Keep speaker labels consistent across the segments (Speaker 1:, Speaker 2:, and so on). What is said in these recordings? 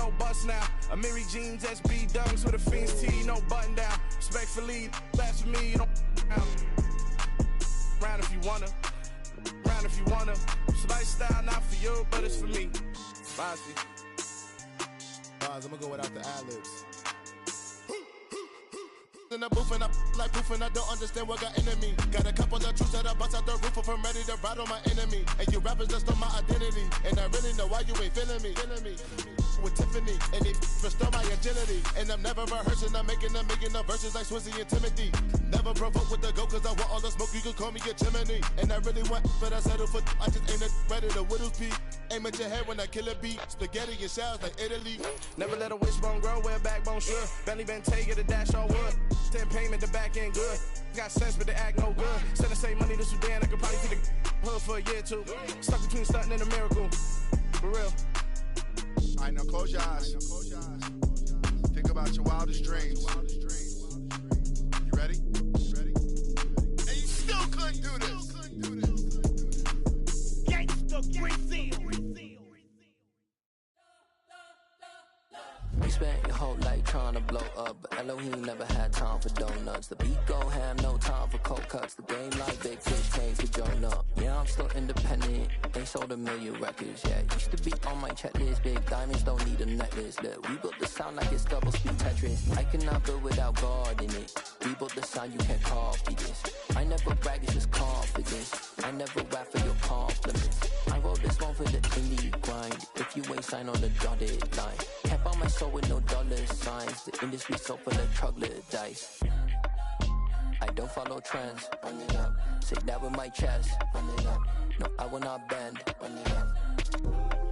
Speaker 1: no bust now. Amiri jeans, SB dunks with a Fiends tee, no button down. Respectfully, blasphemy, you don't round if you wanna. Round if you wanna. It's lifestyle, not for you, but it's for me. Fonzie.
Speaker 2: I'm gonna go without the ad-libs. In the booth and I like proof and I don't understand what got into me. Got a couple of troops that I bust out the roof if I'm ready to ride on my enemy. And you rappers just stole my identity, and I really know why you ain't feeling me. With Tiffany, and they restore my agility. And I'm never rehearsing, I'm making $1 million verses like Swizzy and Timothy. Never provoke with the go, cause I want all the smoke, you can call me a chimney. And I really want, but I settle for, I just ain't ready to Whittles peak. Aim at your head when I kill a beat. Spaghetti and shells like Italy.
Speaker 1: Never let a wishbone grow where a backbone should. Bentley Bentay, get a dash all wood. 10 payment, the back end good. Got sense, but the act no good. Send the same money to Sudan, I could probably see the hood for a year or two. Stuck between stunting and a miracle. For real.
Speaker 2: All right, now close your eyes. Think about your wildest dreams. You ready? And you still couldn't do this. Gangsta Brazil.
Speaker 3: We spent your whole life trying to blow up, but Elohim never had time for donuts. The beat go ham, no time for cold cuts. The game like Big Fish came to join up. Yeah, I'm still independent, ain't sold 1 million records yet. Used to be on my checklist, big diamonds don't need a necklace. Look, we built the sound like it's double speed Tetris. I cannot build without God in it. We built the sound, you can't copy this. I never brag, it's just confidence. I never rap for your compliments. I wrote this one for the indie grind. If you ain't signed on the dotted line, can't buy my soul with no dollar signs. The industry so full of troglodytes. I don't follow trends. Run it up. Say that with my chest. Run it up. No, I will not bend. Run it up.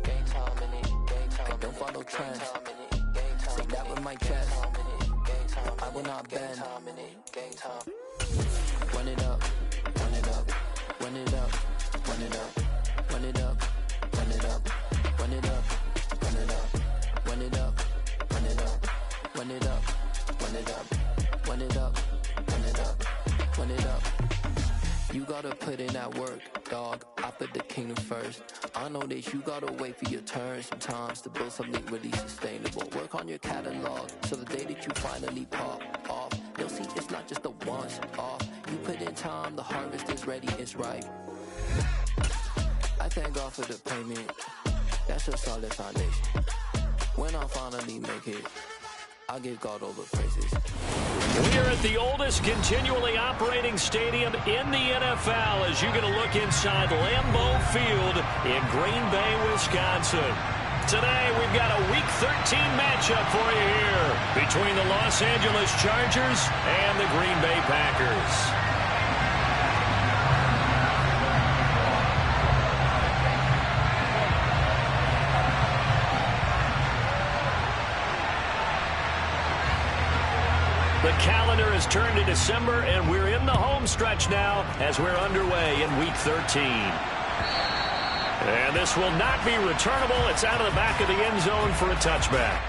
Speaker 3: Gang time in it. Gang time. I don't follow trends. Say that with my chest. I will not bend. Gang time. Run it up. Run it up. Run it up. Run it up. Run it up. Run it up. Run it up. Run it up. Run it up. Run it up. Run it up. Run it up. Run it up. Run it up. Run it up. You gotta put in that work, dog. I put the kingdom first. I know that you gotta wait for your turn sometimes to build something really sustainable. Work on your catalog so the day that you finally pop off, you'll see it's not just a once off. You put in time, the harvest is ready, it's ripe. I thank God for the payment. That's a solid foundation. When I finally make it, I'll give God all the praises.
Speaker 4: We are at the oldest continually operating stadium in the NFL as you get a look inside Lambeau Field in Green Bay, Wisconsin. Today, we've got a Week 13 matchup for you here between the Los Angeles Chargers and the Green Bay Packers. The calendar has turned to December, and we're in the home stretch now as we're underway in Week 13. And this will not be returnable. It's out of the back of the end zone for a touchback.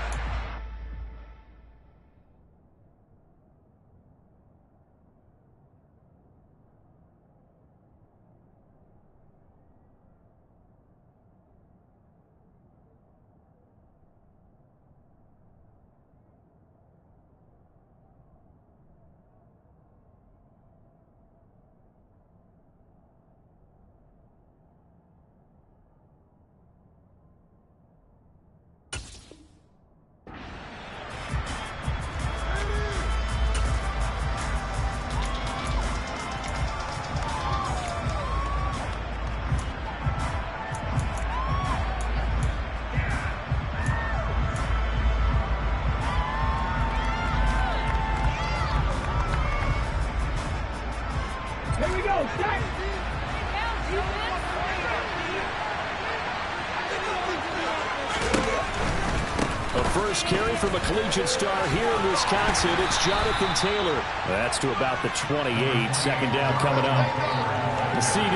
Speaker 4: First carry from a collegiate star here in Wisconsin. It's Jonathan Taylor. That's to about the 28. Second down coming up. The CD,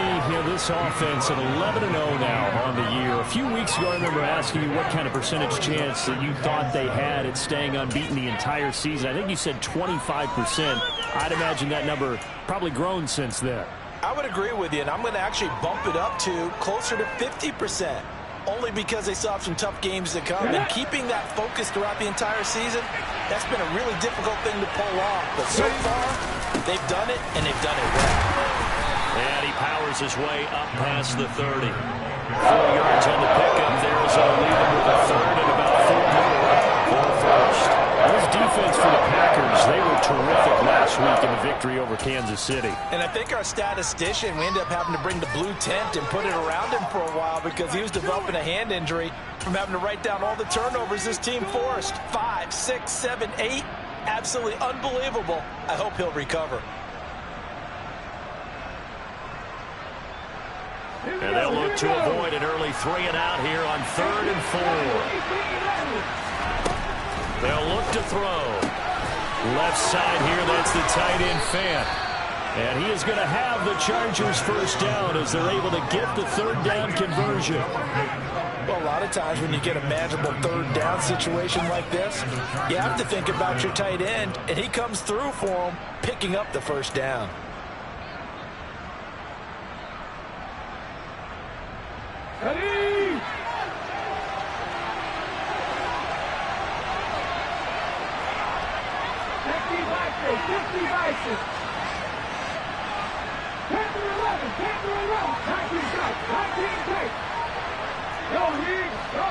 Speaker 4: this offense at 11-0 now on the year. A few weeks ago, I remember asking you what kind of percentage chance that you thought they had at staying unbeaten the entire season. I think you said 25%. I'd imagine that number probably grown since then.
Speaker 5: I would agree with you, and I'm going to actually bump it up to closer to 50%. only because they still have some tough games to come. And keeping that focus throughout the entire season, that's been a really difficult thing to pull off. But so far, they've done it, and they've done it well.
Speaker 4: And he powers his way up past the 30. 4 yards on the pickup there as they'll leave him with a third and about 4 more for the first. This defense for the Packers, they were terrific last week in the victory over Kansas City.
Speaker 5: And I think our statistician, we ended up having to bring the blue tent and put it around him for a while because he was developing a hand injury from having to write down all the turnovers this team forced. 5, 6, 7, 8. Absolutely unbelievable. I hope he'll recover.
Speaker 4: And they'll look to avoid an early 3-and-out here on 3rd and 4. They'll look to throw. Left side here, that's the tight end Fant. And he is going to have the Chargers first down as they're able to get the 3rd down conversion.
Speaker 5: Well, a lot of times when you get a manageable 3rd down situation like this, you have to think about your tight end, and he comes through for him, picking up the 1st down.
Speaker 6: Ready? Check devices. Panther 11, Panther 11. 19 tight, 19 tight. Go, Heat, go.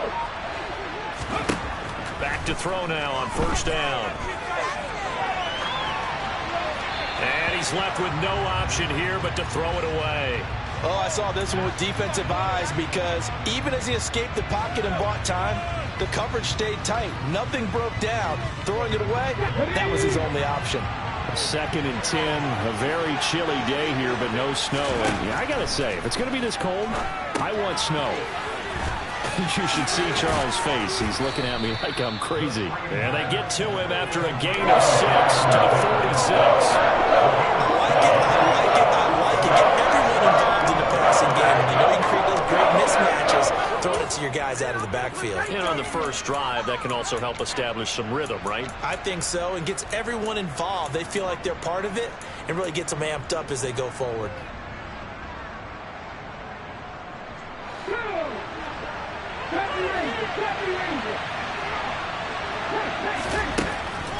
Speaker 4: Back to throw now on 1st down. And he's left with no option here but to throw it away.
Speaker 5: Oh, I saw this one with defensive eyes because even as he escaped the pocket and bought time, the coverage stayed tight. Nothing broke down. Throwing it away, that was his only option.
Speaker 4: 2nd and 10, a very chilly day here, but no snow. And yeah, I got to say, if it's going to be this cold, I want snow. You should see Charles' face. He's looking at me like I'm crazy. And they get to him after a gain of 6 to the 46.
Speaker 5: I like it. Get everyone involved in the passing game. And you know you can create those great mismatches, throwing it to your guys out of the backfield.
Speaker 4: And on the first drive, that can also help establish some rhythm, right?
Speaker 5: I think so, and gets everyone involved. They feel like they're part of it and really gets them amped up as they go forward.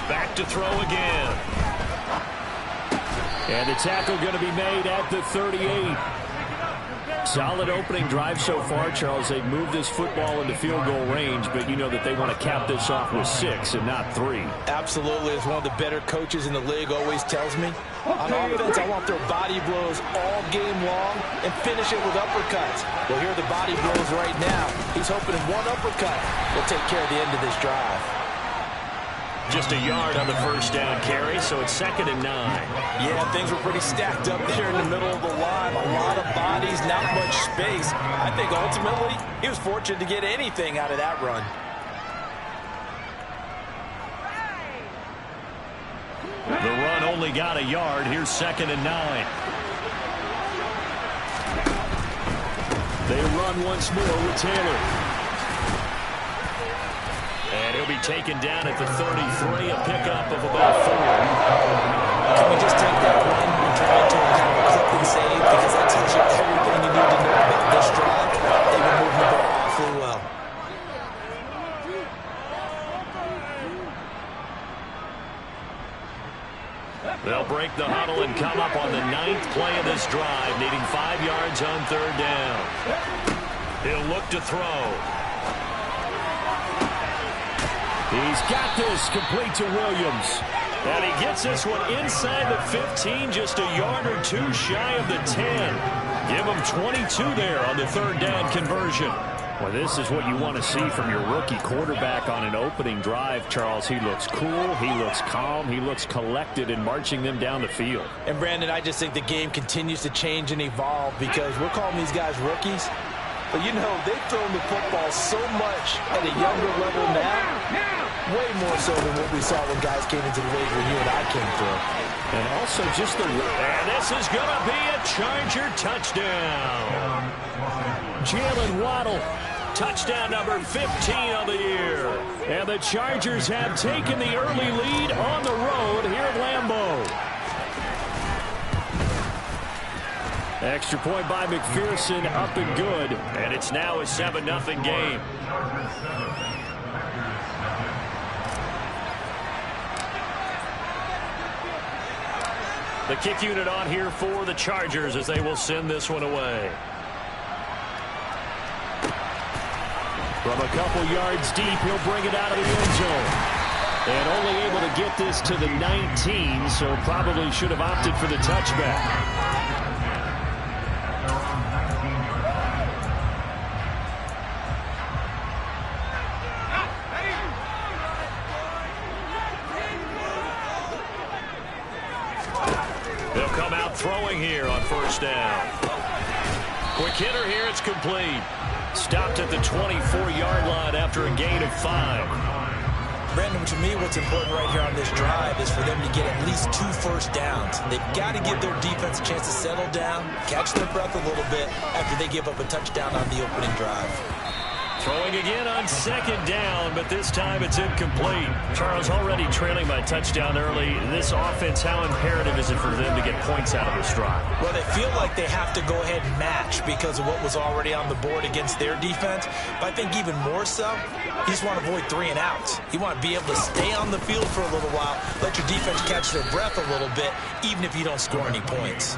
Speaker 4: Back to throw again. And the tackle going to be made at the 38. Solid opening drive so far, Charles. They've moved this football into field goal range, but you know that they want to cap this off with 6 and not 3.
Speaker 5: Absolutely. As one of the better coaches in the league always tells me, on offense, I want their body blows all game long and finish it with uppercuts. Well, here are the body blows right now. He's hoping one uppercut will take care of the end of this drive.
Speaker 4: Just a yard on the 1st down carry, so it's 2nd and 9.
Speaker 5: Yeah, things were pretty stacked up there in the middle of the line. A lot of bodies, not much space. I think ultimately he was fortunate to get anything out of that run.
Speaker 4: The run only got a yard. Here's 2nd and 9. They run once more with Taylor. And he'll be taken down at the 33, a pickup of about 4.
Speaker 5: Can we just take that run and turn it into a kind of a clip and save? Because that tells you everything you need to know about this drive. They've been moving the ball awfully well.
Speaker 4: They'll break the huddle and come up on the 9th play of this drive, needing 5 yards on 3rd down. He'll look to throw. He's got this complete to Williams. And he gets this one inside the 15, just a yard or 2 shy of the 10. Give him 22 there on the 3rd down conversion. Well, this is what you want to see from your rookie quarterback on an opening drive, Charles. He looks cool, he looks calm, he looks collected in marching them down the field.
Speaker 5: And, Brandon, I just think the game continues to change and evolve because we're calling these guys rookies. But, you know, they've thrown the football so much at a younger level now, way more so than what we saw when guys came into the league when you and I came through.
Speaker 4: And also just the... And this is going to be a Charger touchdown. Jalen Waddle, touchdown number 15 of the year. And the Chargers have taken the early lead on the road here at Lambeau. Extra point by McPherson, up and good. And it's now a 7-0 game. The kick unit on here for the Chargers as they will send this one away. From a couple yards deep, he'll bring it out of the end zone. And only able to get this to the 19, so probably should have opted for the touchback. They'll come out throwing here on first down. Quick hitter here, it's complete. Stopped at the 24-yard line after a gain of 5.
Speaker 5: Brandon, to me, what's important right here on this drive is for them to get at least 2 first downs. They've got to give their defense a chance to settle down, catch their breath a little bit after they give up a touchdown on the opening drive.
Speaker 4: Throwing again on second down, but this time it's incomplete. Charles, already trailing by touchdown early. This offense, how imperative is it for them to get points out of this drive?
Speaker 5: Well, they feel like they have to go ahead and match because of what was already on the board against their defense. But I think even more so, you just want to avoid 3 and outs. You want to be able to stay on the field for a little while, let your defense catch their breath a little bit, even if you don't score any points.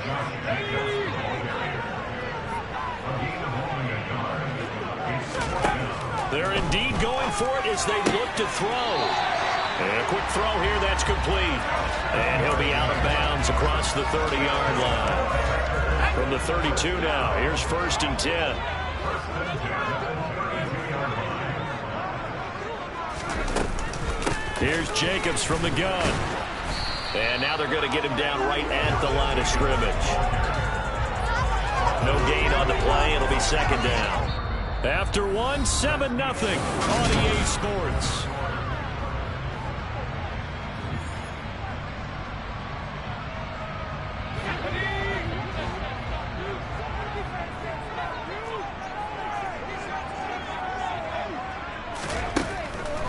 Speaker 4: They're indeed going for it as they look to throw. And a quick throw here, that's complete. And he'll be out of bounds across the 30-yard line. From the 32 now, here's 1st and 10. Here's Jacobs from the gun. And now they're going to get him down right at the line of scrimmage. No gain on the play. It'll be 2nd down. After 1, 7-0 on EA Sports.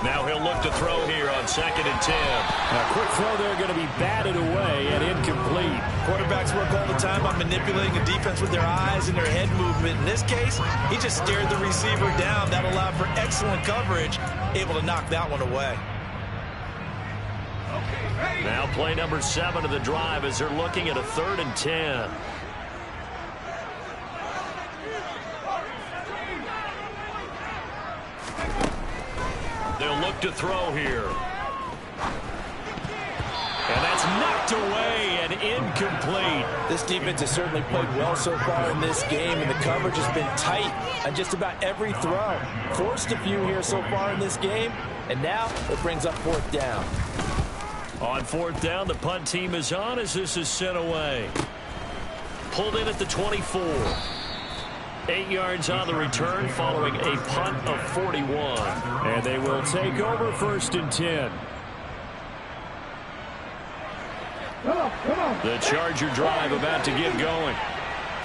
Speaker 4: Now he'll look to throw here on 2nd and 10. A quick throw there going to be batted away and incomplete.
Speaker 5: Quarterbacks work all the time on manipulating a defense with their eyes and their head movement. In this case, he just stared the receiver down. That allowed for excellent coverage, able to knock that one away.
Speaker 4: Now play number 7 of the drive as they're looking at a 3rd and 10. They'll look to throw here. And that's knocked away and incomplete.
Speaker 5: This defense has certainly played well so far in this game, and the coverage has been tight on just about every throw. Forced a few here so far in this game, and now it brings up 4th down.
Speaker 4: On 4th down, the punt team is on as this is sent away. Pulled in at the 24. 8 yards on the return following a punt of 41. And they will take over 1st and 10. The Charger drive about to get going.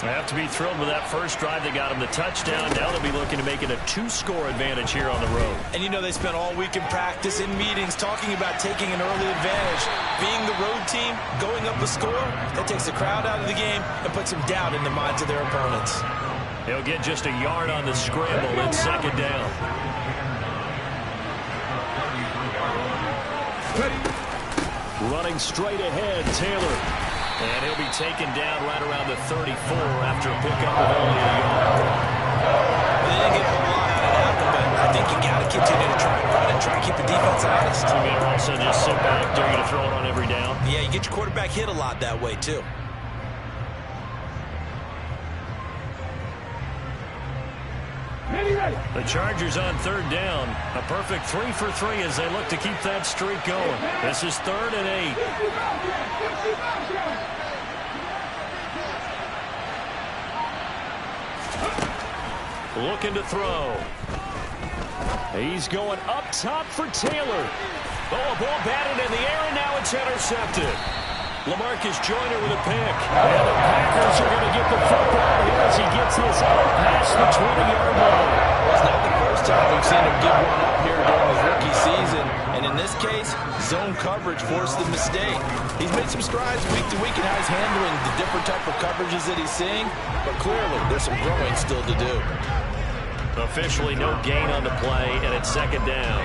Speaker 4: They have to be thrilled with that first drive. They got them the touchdown. Now they'll be looking to make it a 2-score advantage here on the road.
Speaker 5: And you know they spent all week in practice, in meetings, talking about taking an early advantage. Being the road team, going up a score, that takes the crowd out of the game and puts some doubt in the minds of their opponents.
Speaker 4: He'll get just a yard on the scramble. It's 2nd down. Running straight ahead, Taylor. And he'll be taken down right around the 34 after a pickup of only a yard.
Speaker 5: They didn't get a whole lot out of that, but I think you got to continue to try and run and try and keep the defense honest.
Speaker 4: You mean also just sit back, dare you to throw it on every down?
Speaker 5: Yeah, you get your quarterback hit a lot that way, too.
Speaker 4: The Chargers on 3rd down. A perfect 3 for 3 as they look to keep that streak going. This is 3rd and 8. Looking to throw. He's going up top for Taylor. Oh, a ball batted in the air, and now it's intercepted. LaMarcus Joyner with a pick. And the Packers are going to get the football here as he gets this out past the 20-yard line.
Speaker 5: Well, it's not the first time we've seen him give one up here during his rookie season. And in this case, zone coverage forced the mistake. He's made some strides week to week in how he's handling the different type of coverages that he's seeing, but clearly there's some growing still to do.
Speaker 4: Officially no gain on the play, and it's second down.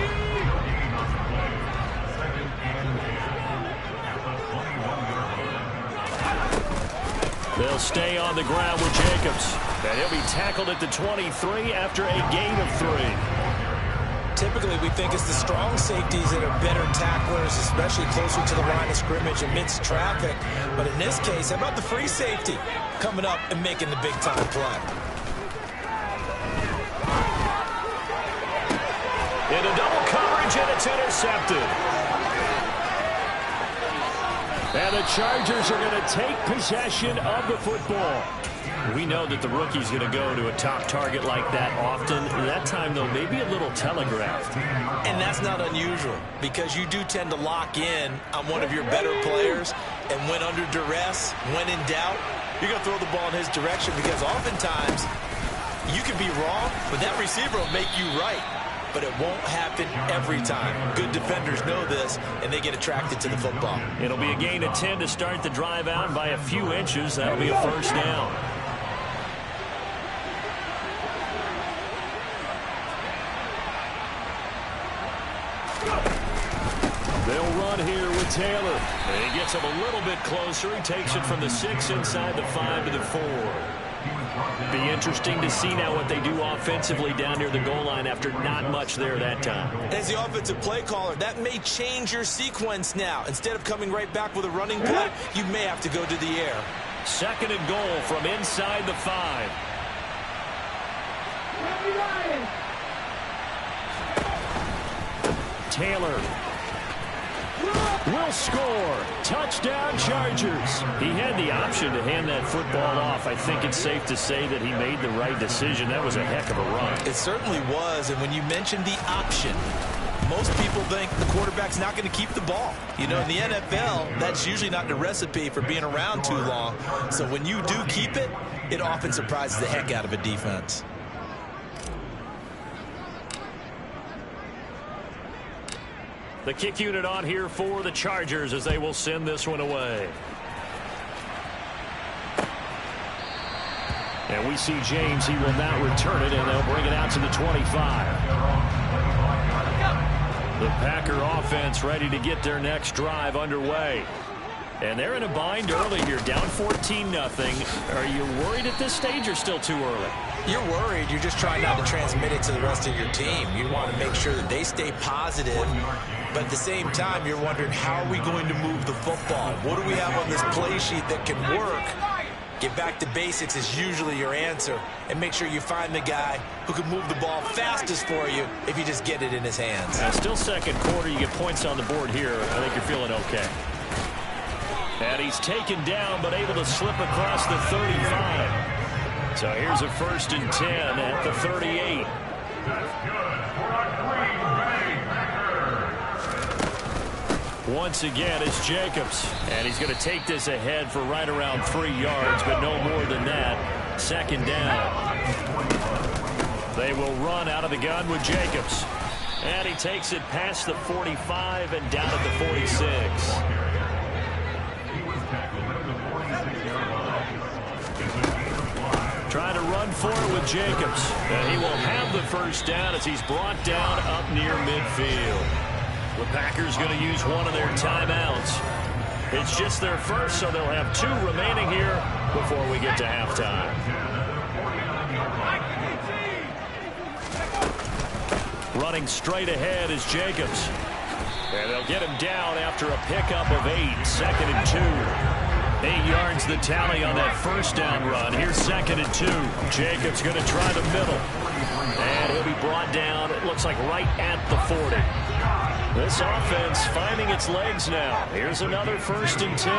Speaker 4: They'll stay on the ground with Jacobs, and he'll be tackled at the 23 after a gain of 3.
Speaker 5: Typically, we think it's the strong safeties that are better tacklers, especially closer to the line of scrimmage amidst traffic. But in this case, how about the free safety coming up and making the big-time play?
Speaker 4: Into double coverage, and it's intercepted. And the Chargers are going to take possession of the football. We know that the rookie's going to go to a top target like that often. That time, though, maybe a little telegraphed.
Speaker 5: And that's not unusual because you do tend to lock in on one of your better players, and when under duress, when in doubt, you're going to throw the ball in his direction because oftentimes you can be wrong, but that receiver will make you right. But it won't happen every time. Good defenders know this, and they get attracted to the football.
Speaker 4: It'll be a gain of 10 to start the drive out by a few inches. That'll be a first down. They'll run here with Taylor. And he gets him a little bit closer. He takes it from the 6 inside the 5 to the 4. Be interesting to see now what they do offensively down near the goal line after not much there that time.
Speaker 5: As the offensive play caller, that may change your sequence now. Instead of coming right back with a running play, you may have to go to the air.
Speaker 4: Second and goal from inside the 5. Taylor will score. Touchdown, Chargers. He had the option to hand that football off. I think it's safe to say that he made the right decision. That was a heck of a run.
Speaker 5: It certainly was, and when you mentioned the option, most people think the quarterback's not going to keep the ball. You know, in the NFL, that's usually not the recipe for being around too long. So when you do keep it, it often surprises the heck out of a defense.
Speaker 4: The kick unit on here for the Chargers as they will send this one away. And we see James. He will not return it, and they'll bring it out to the 25. The Packer offense ready to get their next drive underway. And they're in a bind early here, down 14-0. Are you worried at this stage or still too early?
Speaker 5: You're worried. You're just trying not to transmit it to the rest of your team. You want to make sure that they stay positive. But at the same time, you're wondering, how are we going to move the football? What do we have on this play sheet that can work? Get back to basics is usually your answer. And make sure you find the guy who can move the ball fastest for you if you just get it in his hands.
Speaker 4: Still second quarter. You get points on the board here. I think you're feeling okay. And he's taken down, but able to slip across the 35. So here's a 1st and 10 at the 38. Once again, it's Jacobs. And he's going to take this ahead for right around 3 yards, but no more than that. Second down. They will run out of the gun with Jacobs. And he takes it past the 45 and down at the 46. Trying to run for it with Jacobs. And he will have the first down as he's brought down up near midfield. The Packers going to use one of their timeouts. It's just their first, so they'll have 2 remaining here before we get to halftime. Running straight ahead is Jacobs. And they'll get him down after a pickup of 8. 2nd and 2. 8 yards the tally on that first down run. Here's 2nd and 2. Jacobs going to try the middle. And he'll be brought down, it looks like right at the 40. This offense finding its legs now. Here's another 1st and 10.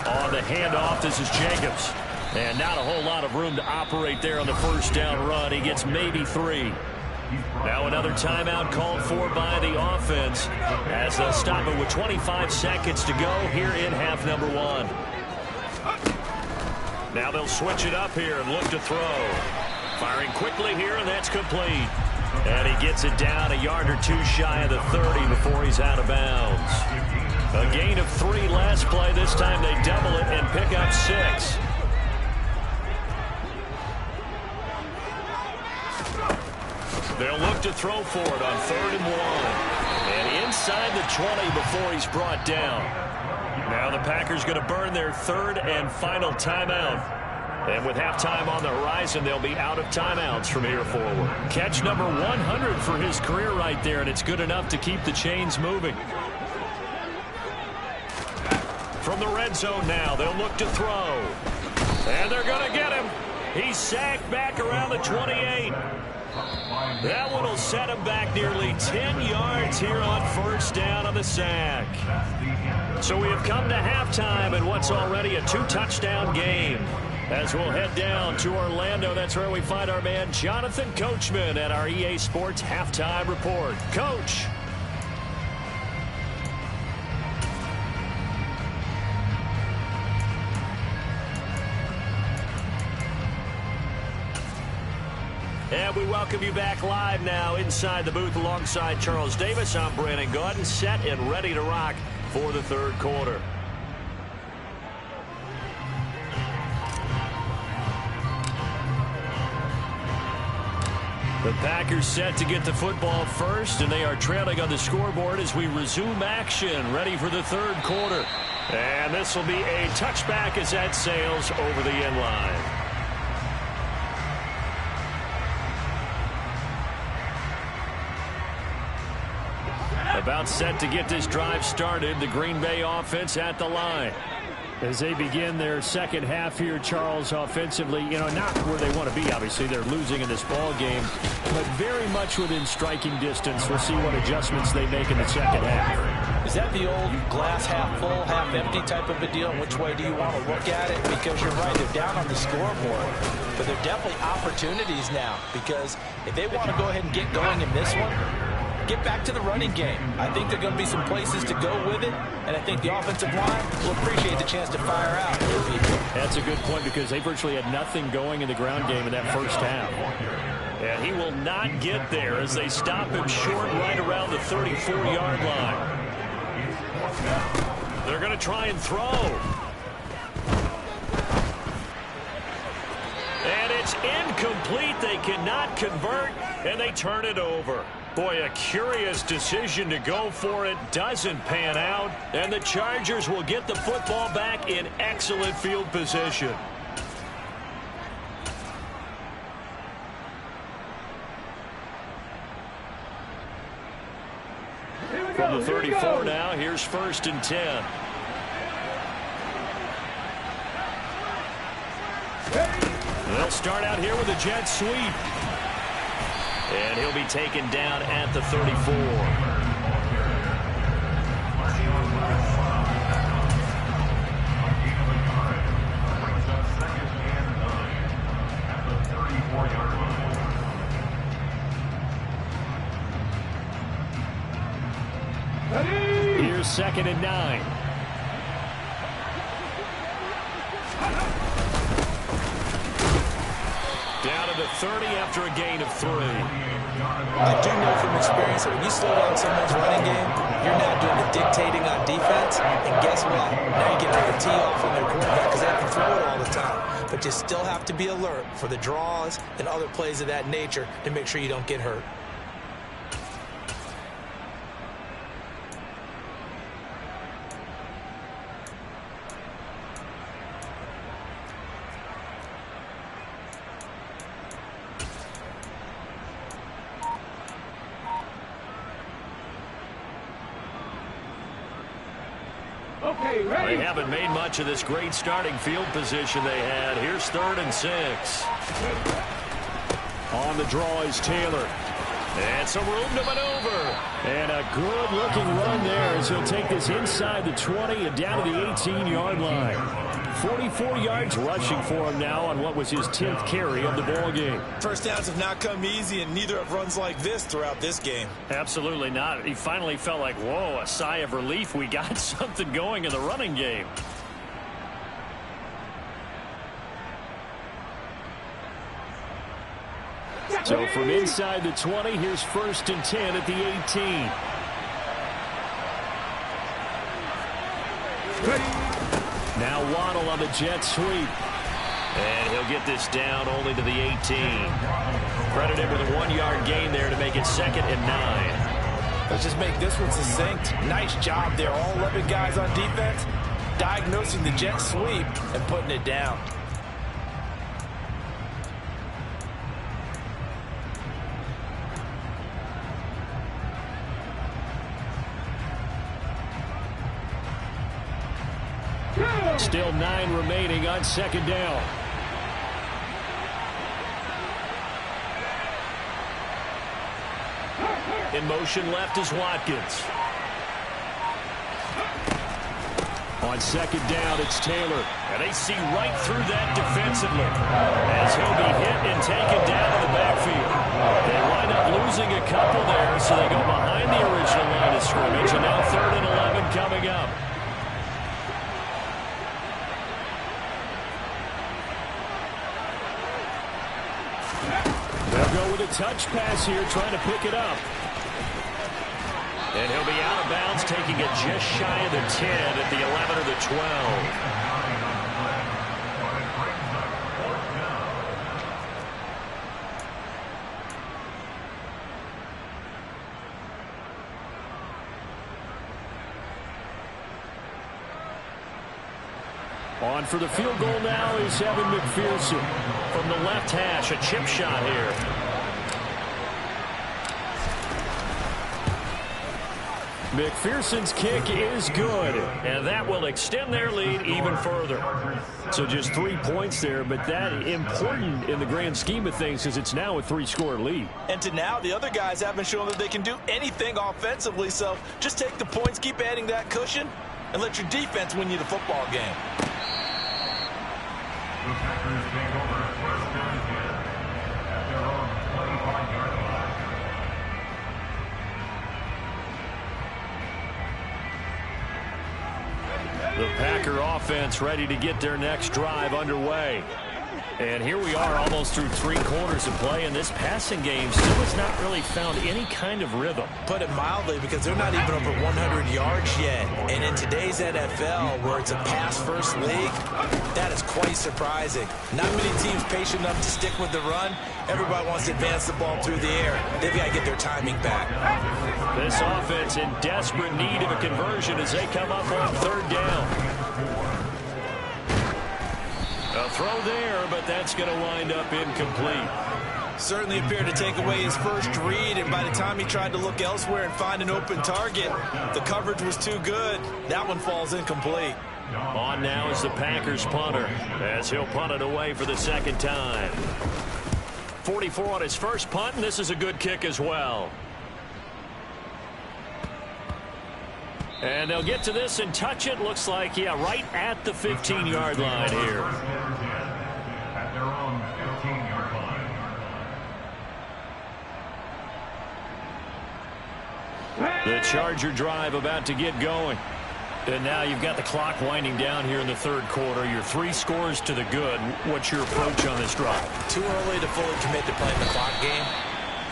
Speaker 4: On the handoff, this is Jacobs. And not a whole lot of room to operate there on the first down run. He gets maybe 3. Now another timeout called for by the offense as they'll stop it with 25 seconds to go here in half number 1. Now they'll switch it up here and look to throw. Firing quickly here, and that's complete. And he gets it down a yard or two shy of the 30 before he's out of bounds. A gain of 3 last play. This time they double it and pick up 6. They'll look to throw for it on 3rd and 1. And inside the 20 before he's brought down. Now the Packers going to burn their 3rd and final timeout. And with halftime on the horizon, they'll be out of timeouts from here forward. Catch number 100 for his career right there, and it's good enough to keep the chains moving. From the red zone now, they'll look to throw. And they're going to get him. He's sacked back around the 28. That one will set him back nearly 10 yards here on 1st down on the sack. So we have come to halftime in what's already a 2-touchdown game. As we'll head down to Orlando, that's where we find our man Jonathan Coachman at our EA Sports Halftime Report. Coach. And we welcome you back live now inside the booth alongside Charles Davis. I'm Brandon Gaudin, set and ready to rock for the 3rd quarter. The Packers set to get the football first, and they are trailing on the scoreboard as we resume action, ready for the 3rd quarter. And this will be a touchback as that sails over the end line. About set to get this drive started, the Green Bay offense at the line. As they begin their second half here, Charles, offensively, not where they want to be. Obviously, they're losing in this ball game, but very much within striking distance. We'll see what adjustments they make in the second half.
Speaker 5: Is that the old glass half full, half empty type of a deal? Which way do you want to look at it? Because you're right, they're down on the scoreboard, but they're definitely opportunities now, because if they want to go ahead and get going in this one, get back to the running game. I think there are going to be some places to go with it, and I think the offensive line will appreciate the chance to fire out.
Speaker 4: That's a good point, because they virtually had nothing going in the ground game in that first half. And he will not get there as they stop him short right around the 34-yard line. They're going to try and throw. And it's incomplete. They cannot convert, and they turn it over. Boy, a curious decision to go for it. Doesn't pan out. And the Chargers will get the football back in excellent field position. From the 34 now, here's 1st and 10. They'll start out here with a jet sweep. And he'll be taken down at the 34. Here's 2nd and 9. Down to the 30 after a gain of 3.
Speaker 5: I do know from experience that when you slow down someone's running game, you're now doing the dictating on defense. And guess what? Now you're getting a tee off on their quarterback because they have to throw it all the time. But you still have to be alert for the draws and other plays of that nature to make sure you don't get hurt.
Speaker 4: They haven't made much of this great starting field position they had. Here's 3rd and 6. On the draw is Taylor. And some room to maneuver. And a good-looking run there as he'll take this inside the 20 and down to the 18-yard line. 44 yards rushing for him now on what was his 10th carry of the ball game.
Speaker 5: First downs have not come easy, and neither have runs like this throughout this game.
Speaker 4: Absolutely not. He finally felt like, whoa, a sigh of relief. We got something going in the running game. So from inside the 20, here's 1st and 10 at the 18. Now Waddle on the jet sweep. And he'll get this down only to the 18. Credit him with a 1-yard gain there to make it 2nd and 9.
Speaker 5: Let's just make this one succinct. Nice job there. All 11 guys on defense diagnosing the jet sweep and putting it down.
Speaker 4: Still 9 remaining on 2nd down. In motion left is Watkins. On 2nd down, it's Taylor. And they see right through that defensively as he'll be hit and taken down in the backfield. They wind up losing a couple there, so they go behind the original line of scrimmage. And now 3rd and 11 coming up. They'll go with a touch pass here, trying to pick it up. And he'll be out of bounds, taking it just shy of the 10 at the 11 or the 12. On for the field goal now is Evan McPherson from the left hash. A chip shot here. McPherson's kick is good, and that will extend their lead even further. So just 3 points there, but that important in the grand scheme of things because it's now a 3-score lead.
Speaker 5: And to now, the other guys haven't shown that they can do anything offensively, so just take the points, keep adding that cushion, and let your defense win you the football game.
Speaker 6: The Packers take over 1st and 10 at their own 25-yard line.
Speaker 4: The Packer offense ready to get their next drive underway. And here we are almost through 3 quarters of play, and this passing game still has not really found any kind of rhythm.
Speaker 5: Put it mildly, because they're not even over 100 yards yet. And in today's NFL, where it's a pass-first league, that is quite surprising. Not many teams patient enough to stick with the run. Everybody wants to advance the ball through the air. They've got to get their timing back.
Speaker 4: This offense in desperate need of a conversion as they come up on 3rd down. A throw there, but that's going to wind up incomplete.
Speaker 5: Certainly appeared to take away his first read, and by the time he tried to look elsewhere and find an open target, the coverage was too good. That one falls incomplete.
Speaker 4: On now is the Packers punter, as he'll punt it away for the 2nd time. 44 on his first punt, and this is a good kick as well. And they'll get to this and touch it. Looks like, yeah, right at the 15-yard line here.
Speaker 6: At their own 15-yard line.
Speaker 4: The Charger drive about to get going. And now you've got the clock winding down here in the 3rd quarter. You're 3 scores to the good. What's your approach on this drive?
Speaker 5: Too early to fully commit to playing the clock game.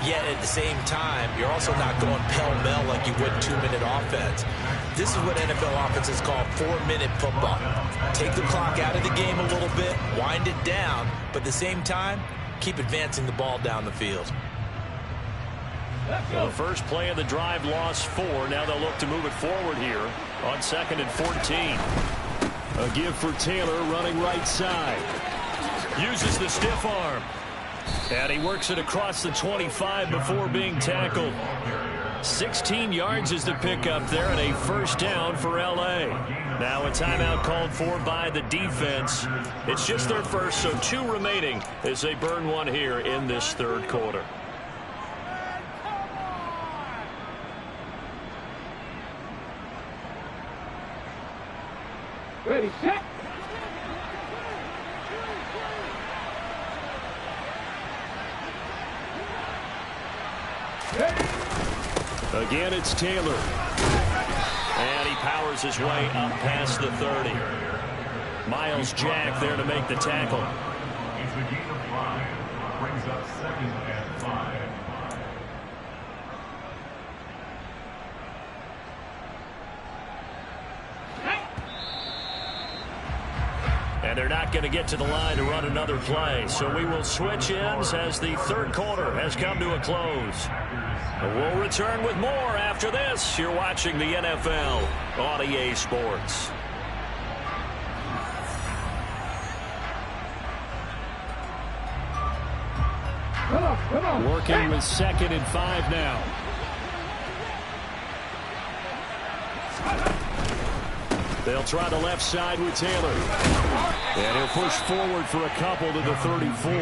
Speaker 5: Yet at the same time, you're also not going pell-mell like you would 2-minute offense. This is what NFL offenses call 4-minute football. Take the clock out of the game a little bit, wind it down, but at the same time, keep advancing the ball down the field.
Speaker 4: Well, the first play of the drive lost 4. Now they'll look to move it forward here on 2nd and 14. A give for Taylor running right side. Uses the stiff arm. And he works it across the 25 before being tackled. 16 yards is the pickup there, and a 1st down for L.A. Now a timeout called for by the defense. It's just their first, so 2 remaining as they burn one here in this 3rd quarter.
Speaker 6: Ready, set.
Speaker 4: Again, it's Taylor. And he powers his way up past the 30. Miles Jack there to make the tackle.
Speaker 6: It's a gain of 5. Brings up 2nd and
Speaker 4: And they're not going to get to the line to run another play. So we will switch ends as the third quarter has come to a close. We'll return with more after this. You're watching the NFL on EA Sports.
Speaker 6: Come on.
Speaker 4: Working with 2nd and 5 now. They'll try the left side with Taylor. And he'll push forward for a couple to the 34.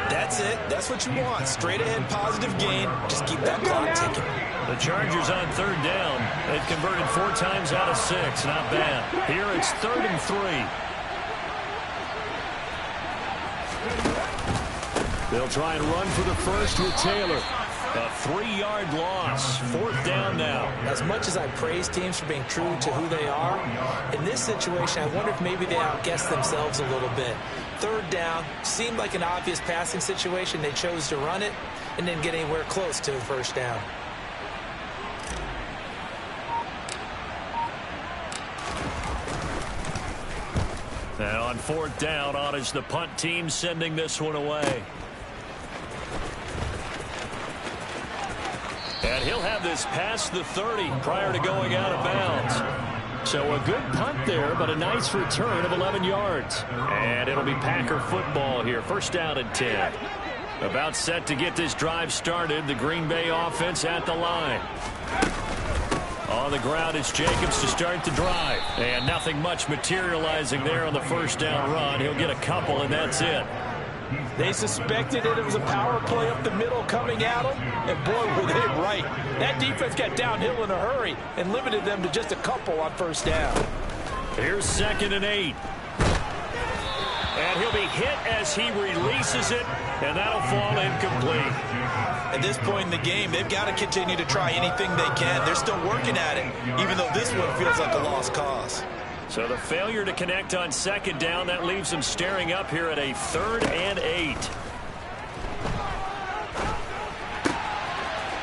Speaker 5: That's it. That's what you want. Straight ahead, positive gain. Just keep that clock ticking.
Speaker 4: The Chargers on 3rd down. They've converted 4 times out of 6. Not bad. Here it's 3rd and 3. They'll try and run for the first with Taylor. A 3-yard loss. 4th down now.
Speaker 5: As much as I praise teams for being true to who they are, in this situation, I wonder if maybe they outguessed themselves a little bit. 3rd down seemed like an obvious passing situation. They chose to run it and didn't get anywhere close to the 1st down.
Speaker 4: And on 4th down, on is the punt team sending this one away. And he'll have this past the 30 prior to going out of bounds. So a good punt there, but a nice return of 11 yards. And it'll be Packer football here. 1st down and 10. About set to get this drive started. The Green Bay offense at the line. On the ground, it's Jacobs to start the drive. And nothing much materializing there on the 1st down run. He'll get a couple, and that's it.
Speaker 5: They suspected it was a power play up the middle coming at them, and boy, were they right. That defense got downhill in a hurry and limited them to just a couple on 1st down.
Speaker 4: Here's 2nd and 8. And he'll be hit as he releases it, and that'll fall incomplete.
Speaker 5: At this point in the game, they've got to continue to try anything they can. They're still working at it, even though this one feels like a lost cause.
Speaker 4: So the failure to connect on 2nd down, that leaves them staring up here at a 3rd and 8.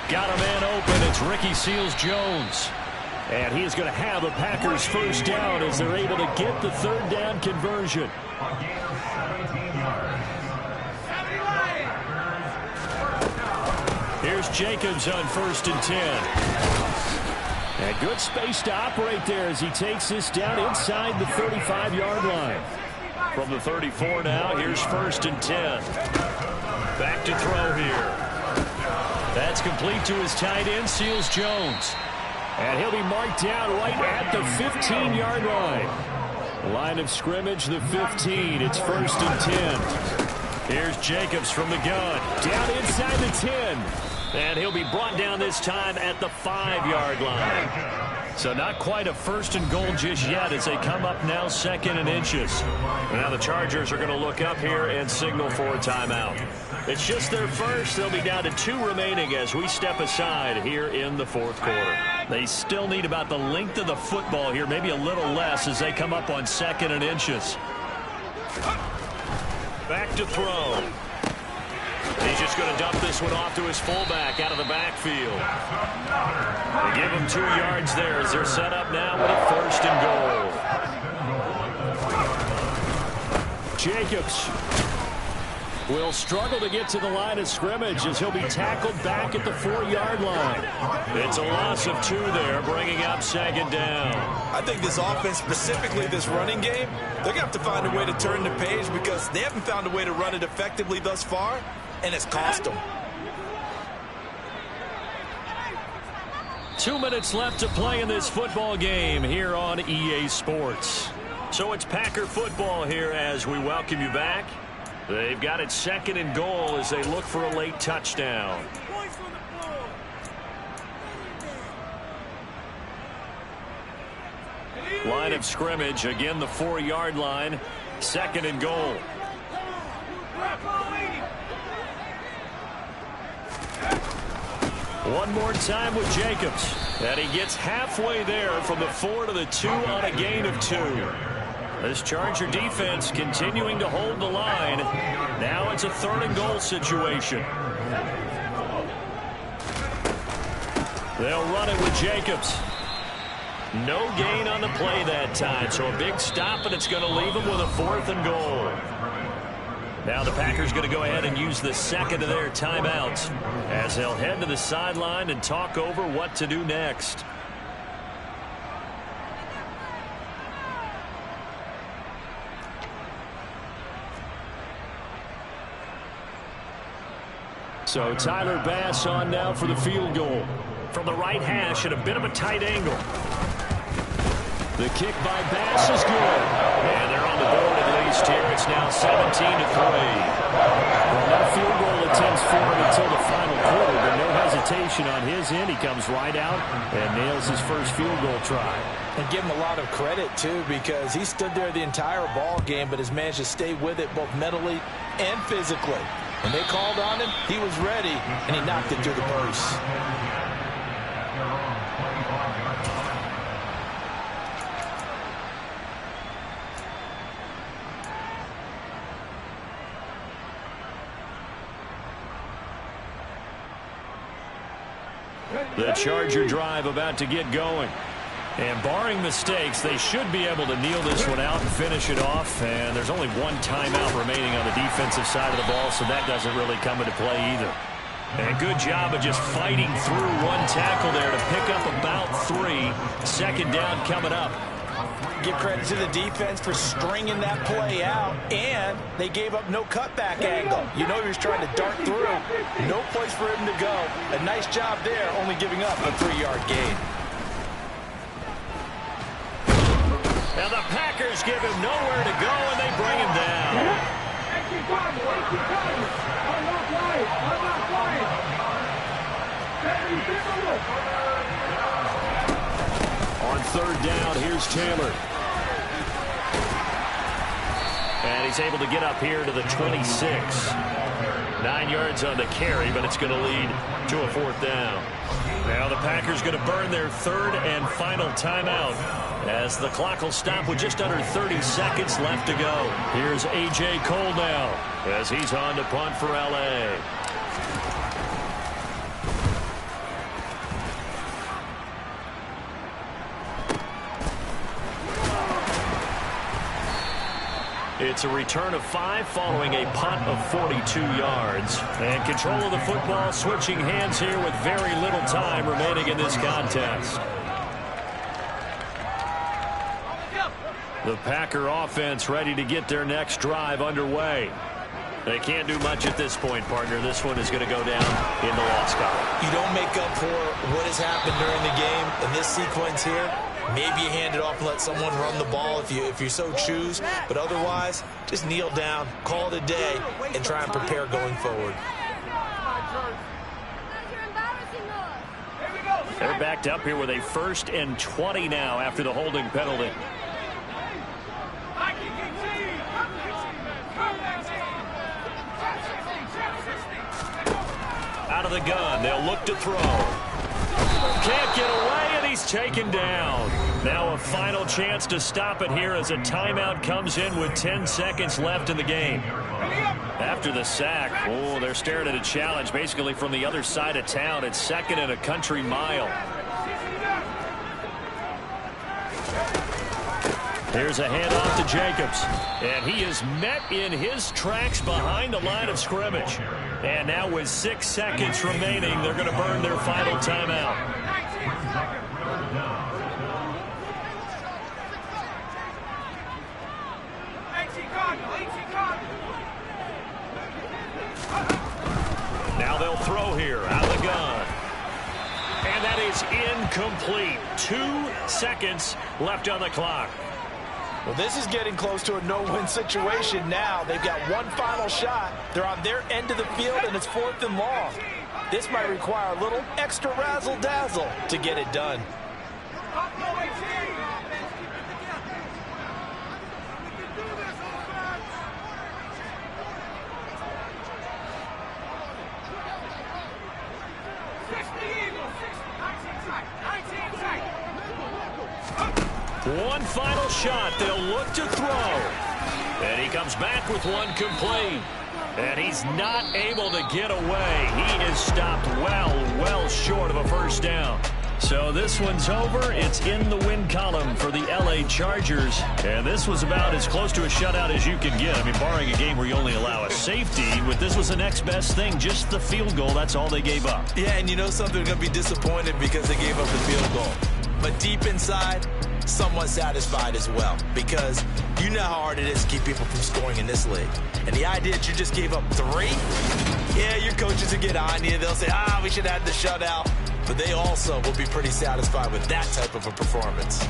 Speaker 4: Got a man open. It's Ricky Seals-Jones. And he is going to have the Packers 1st down as they're able to get the 3rd down conversion. Here's Jacobs on 1st and 10. And good space to operate there as he takes this down inside the 35-yard line. From the 34 now, here's 1st and 10. Back to throw here. That's complete to his tight end, Seals-Jones. And he'll be marked down right at the 15-yard line. Line of scrimmage, the 15. It's 1st and 10. Here's Jacobs from the gun. Down inside the 10. And he'll be brought down this time at the 5-yard line. So not quite a 1st and goal just yet as they come up now 2nd and inches. Now the Chargers are going to look up here and signal for a timeout. It's just their first. They'll be down to 2 remaining as we step aside here in the 4th quarter. They still need about the length of the football here, maybe a little less as they come up on 2nd and inches. Back to throw. He's just going to dump this one off to his fullback out of the backfield. They give him 2 yards there as they're set up now with a 1st and goal. Jacobs will struggle to get to the line of scrimmage as he'll be tackled back at the 4-yard line. It's a loss of 2 there, bringing up 2nd down.
Speaker 5: I think this offense, specifically this running game, they're going to have to find a way to turn the page because they haven't found a way to run it effectively thus far. And it's cost them.
Speaker 4: 2 minutes left to play in this football game here on EA Sports. So it's Packer football here as we welcome you back. They've got it 2nd and goal as they look for a late touchdown. Line of scrimmage, again the 4-yard line, 2nd and goal. One more time with Jacobs. And he gets halfway there from the 4 to the 2 on a gain of 2. This Charger defense continuing to hold the line. Now it's a 3rd and goal situation. They'll run it with Jacobs. No gain on the play that time, so a big stop, and it's going to leave them with a 4th and goal. Now the Packers going to go ahead and use the second of their timeouts as they'll head to the sideline and talk over what to do next. So Tyler Bass on now for the field goal. From the right hash at a bit of a tight angle. The kick by Bass is good. And they're on the board at least here. It's now 17-3. Well, no field goal attempts for him until the final quarter, but no hesitation on his end. He comes right out and nails his first field goal try.
Speaker 5: And give him a lot of credit, too, because he stood there the entire ball game, but has managed to stay with it both mentally and physically. When they called on him, he was ready, and he knocked it through the post.
Speaker 4: The Charger drive about to get going. And barring mistakes, they should be able to kneel this one out and finish it off. And there's only one timeout remaining on the defensive side of the ball, so that doesn't really come into play either. And good job of just fighting through one tackle there to pick up about 3. Second down coming up.
Speaker 5: Give credit to the defense for stringing that play out, and they gave up no cutback angle. You know he was trying to dart through. No place for him to go. A nice job there, only giving up a 3-yard gain.
Speaker 4: Now the Packers give him nowhere to go, and they bring him down. On third down, here's Taylor. And he's able to get up here to the 26. 9 yards on the carry, but it's going to lead to a 4th down. Now the Packers going to burn their 3rd and final timeout as the clock will stop with just under 30 seconds left to go. Here's A.J. Cole now as he's on to punt for L.A. It's a return of 5 following a punt of 42 yards. And control of the football switching hands here with very little time remaining in this contest. The Packer offense ready to get their next drive underway. They can't do much at this point, partner. This one is going to go down in the loss column.
Speaker 5: You don't make up for what has happened during the game in this sequence here. Maybe you hand it off and let someone run the ball if you so choose. But otherwise, just kneel down, call it a day, and try and prepare going forward.
Speaker 4: They're backed up here with a 1st and 20 now after the holding penalty. Out of the gun, they'll look to throw. Can't get away, and he's taken down. Now a final chance to stop it here as a timeout comes in with 10 seconds left in the game. After the sack, they're staring at a challenge basically from the other side of town. It's 2nd and a country mile. Here's a handoff to Jacobs. And he is met in his tracks behind the line of scrimmage. And now with 6 seconds remaining, they're going to burn their final timeout. Now they'll throw here out of the gun. And that is incomplete. 2 seconds left on the clock.
Speaker 5: Well, this is getting close to a no-win situation now. They've got one final shot. They're on their end of the field, and it's 4th and long. This might require a little extra razzle-dazzle to get it done.
Speaker 4: One final shot. They'll look to throw. And he comes back with one complete. And he's not able to get away. He is stopped well short of a first down. So this one's over. It's in the win column for the L.A. Chargers. And this was about as close to a shutout as you can get. I mean, barring a game where you only allow a safety, this was the next best thing. Just the field goal. That's all they gave up.
Speaker 5: Yeah, and you know something? They're going to be disappointed because they gave up the field goal. But deep inside, somewhat satisfied as well. Because you know how hard it is to keep people from scoring in this league. And the idea that you just gave up 3, yeah, your coaches will get on you. They'll say, we should have the shutout. But they also will be pretty satisfied with that type of a performance.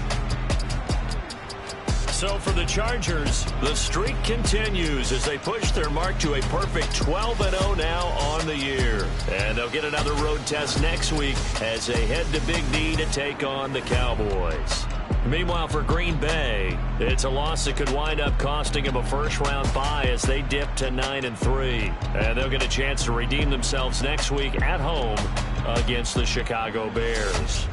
Speaker 4: So for the Chargers, the streak continues as they push their mark to a perfect 12-0 now on the year. And they'll get another road test next week as they head to Big D to take on the Cowboys. Meanwhile, for Green Bay, it's a loss that could wind up costing them a first-round bye as they dip to 9-3. And they'll get a chance to redeem themselves next week at home against the Chicago Bears.